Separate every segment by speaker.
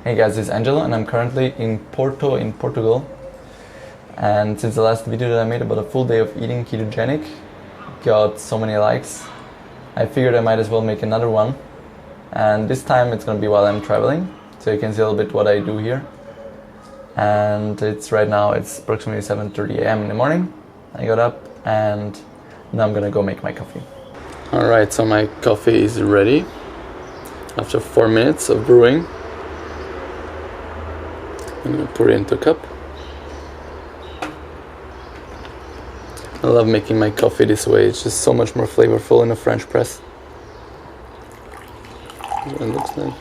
Speaker 1: Hey guys, this is Angelo and I'm currently in Porto in Portugal. And since the last video that I made about a full day of eating ketogenic got so many likes, I figured I might as well make another one. And this time it's going to be while I'm traveling, so you can see a little bit what I do here. And it's approximately 7:30 a.m. in the morning. I got up and now I'm going to go make my coffee. Alright, so my coffee is ready after 4 minutes of brewing. I'm going to pour it into a cup. I love making my coffee this way, it's just so much more flavorful in a French press. That's what it looks like.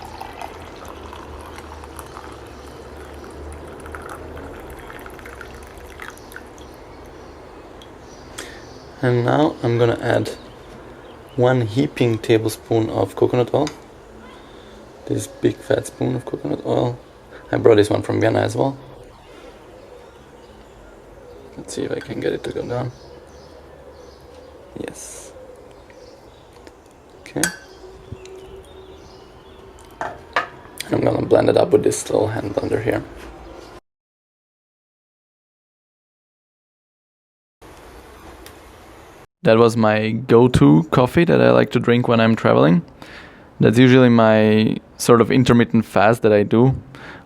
Speaker 1: And now I'm going to add 1 heaping tablespoon of coconut oil. This big fat spoon of coconut oil. I brought this one from Vienna as well. Let's see if I can get it to go down. Yes. Okay. And I'm gonna blend it up with this little hand blender here. That was my go-to coffee that I like to drink when I'm traveling. That's usually my sort of intermittent fast that I do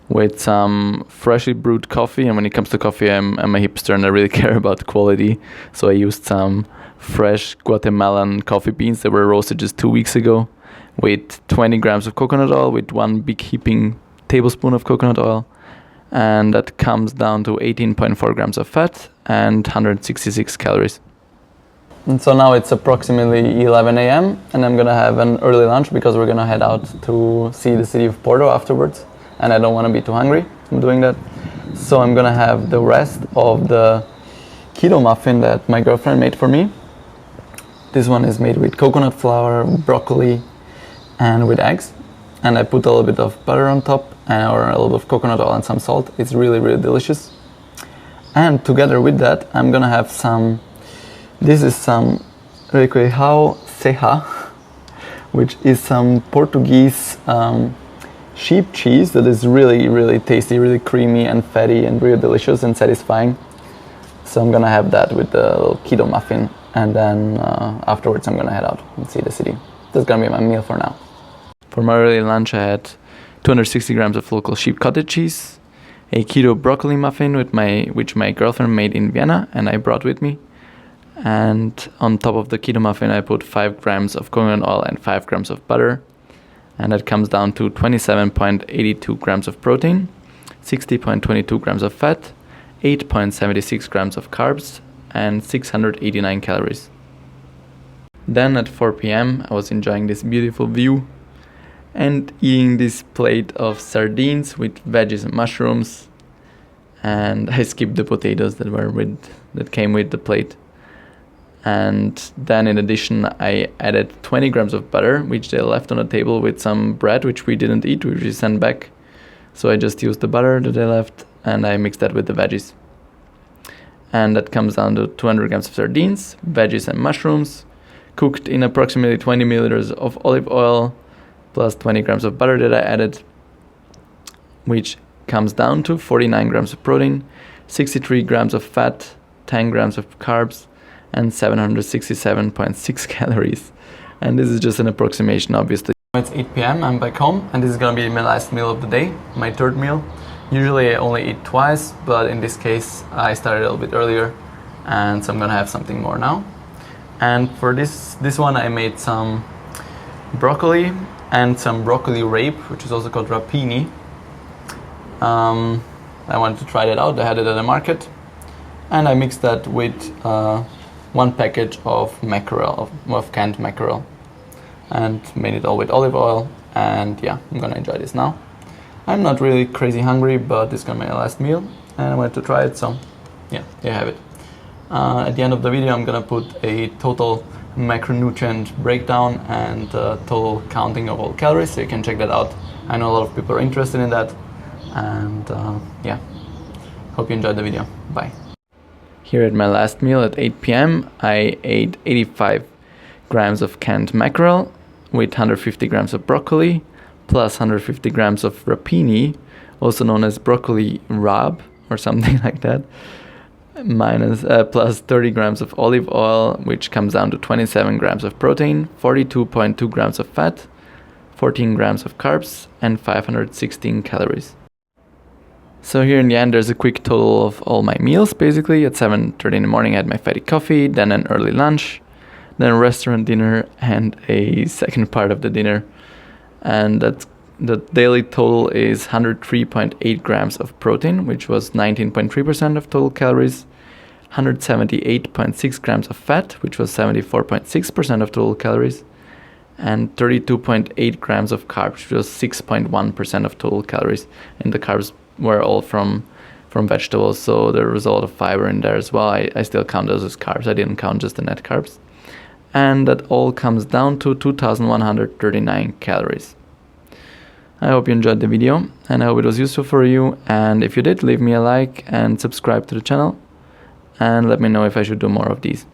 Speaker 1: with some freshly brewed coffee. And when it comes to coffee, I'm a hipster and I really care about quality. So I used some fresh Guatemalan coffee beans that were roasted just 2 weeks ago with 20 grams of coconut oil with 1 big heaping tablespoon of coconut oil. And that comes down to 18.4 grams of fat and 166 calories. And so now it's approximately 11 a.m. and I'm gonna have an early lunch because we're gonna head out to see the city of Porto afterwards. And I don't want to be too hungry from doing that. So I'm gonna have the rest of the keto muffin that my girlfriend made for me. This one is made with coconut flour, broccoli, and with eggs. And I put a little bit of butter on top or a little bit of coconut oil and some salt. It's really, really delicious. And together with that, I'm gonna have this is some requeijão ceja, which is some Portuguese sheep cheese that is really, really tasty, really creamy and fatty and really delicious and satisfying. So I'm gonna have that with the little keto muffin, and then afterwards I'm gonna head out and see the city. That's gonna be my meal for now. For my early lunch I had 260 grams of local sheep cottage cheese, a keto broccoli muffin which my girlfriend made in Vienna and I brought with me. And on top of the keto muffin I put 5 grams of coconut oil and 5 grams of butter. And that comes down to 27.82 grams of protein, 60.22 grams of fat, 8.76 grams of carbs, and 689 calories. Then at 4 p.m. I was enjoying this beautiful view and eating this plate of sardines with veggies and mushrooms. And I skipped the potatoes that came with the plate. And then in addition I added 20 grams of butter, which they left on the table with some bread which we didn't eat, which we sent back. So I just used the butter that they left and I mixed that with the veggies. And that comes down to 200 grams of sardines, veggies and mushrooms, cooked in approximately 20 milliliters of olive oil, plus 20 grams of butter that I added, which comes down to 49 grams of protein, 63 grams of fat, 10 grams of carbs, and 767.6 calories. And this is just an approximation, obviously. It's 8 p.m. I'm back home and this is gonna be my last meal of the day, my third meal. Usually I only eat twice, but in this case I started a little bit earlier and so I'm gonna have something more now. And for this one I made some broccoli and some broccoli rape, which is also called rapini. I wanted to try that out, I had it at the market. And I mixed that with 1 package of mackerel, of canned mackerel, and made it all with olive oil. And yeah, I'm gonna enjoy this now. I'm not really crazy hungry, but this is gonna be my last meal and I wanted to try it, so yeah, there you have it. At the end of the video I'm gonna put a total macronutrient breakdown and total counting of all calories, so you can check that out. I know a lot of people are interested in that, and yeah, hope you enjoyed the video. Bye. Here at my last meal at 8 p.m. I ate 85 grams of canned mackerel with 150 grams of broccoli, plus 150 grams of rapini, also known as broccoli rabe or something like that, plus 30 grams of olive oil, which comes down to 27 grams of protein, 42.2 grams of fat, 14 grams of carbs, and 516 calories. So here in the end, there's a quick total of all my meals. Basically, at 7:30 in the morning, I had my fatty coffee, then an early lunch, then a restaurant dinner, and a second part of the dinner. And the daily total is 103.8 grams of protein, which was 19.3% of total calories, 178.6 grams of fat, which was 74.6% of total calories, and 32.8 grams of carbs, which was 6.1% of total calories. And the carbs were all from vegetables, so there was a lot of fiber in there as well. I still count those as carbs. I didn't count just the net carbs. And that all comes down to 2,139 calories. I hope you enjoyed the video, and I hope it was useful for you. And if you did, leave me a like and subscribe to the channel, and let me know if I should do more of these.